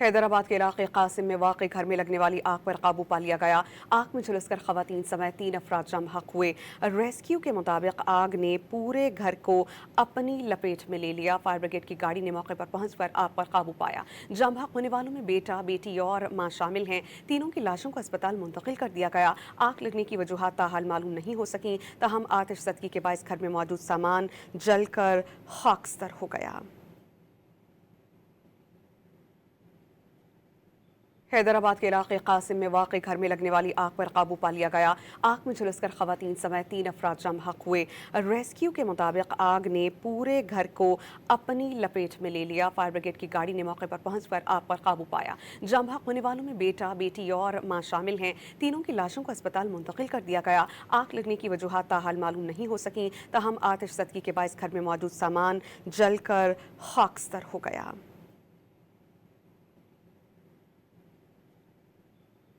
हैदराबाद के इलाके कासिम में वाक़ घर में लगने वाली आग पर काबू पा लिया गया। आग में झुलसकर खवातीन समेत 3 अफराद जमहक हुए। रेस्क्यू के मुताबिक आग ने पूरे घर को अपनी लपेट में ले लिया। फायर ब्रिगेड की गाड़ी ने मौके पर पहुंचकर आग पर काबू पाया। जमहक होने वालों में बेटा, बेटी और मां शामिल हैं। तीनों की लाशों को अस्पताल मुंतकिल कर दिया गया। आग लगने की वजूहात ताहाल मालूम नहीं हो सकी। ताहम आतिशज़दगी के बाइस घर में मौजूद सामान जलकर खाकस्तर हो गया। हैदराबाद के इलाके कासिम में वाक़ घर में लगने वाली आग पर काबू पा लिया गया। आग में झुलसकर खवातीन समेत 3 अफराद जमहक हुए। रेस्क्यू के मुताबिक आग ने पूरे घर को अपनी लपेट में ले लिया। फायर ब्रिगेड की गाड़ी ने मौके पर पहुंचकर आग पर काबू पाया। जमहक होने वालों में बेटा, बेटी और मां शामिल हैं। तीनों की लाशों को अस्पताल मुंतकिल कर दिया गया। आग लगने की वजूहात ताहाल मालूम नहीं हो सकी। ताहम आतिशज़दगी के बाइस घर में मौजूद सामान जलकर खाकस्तर हो गया।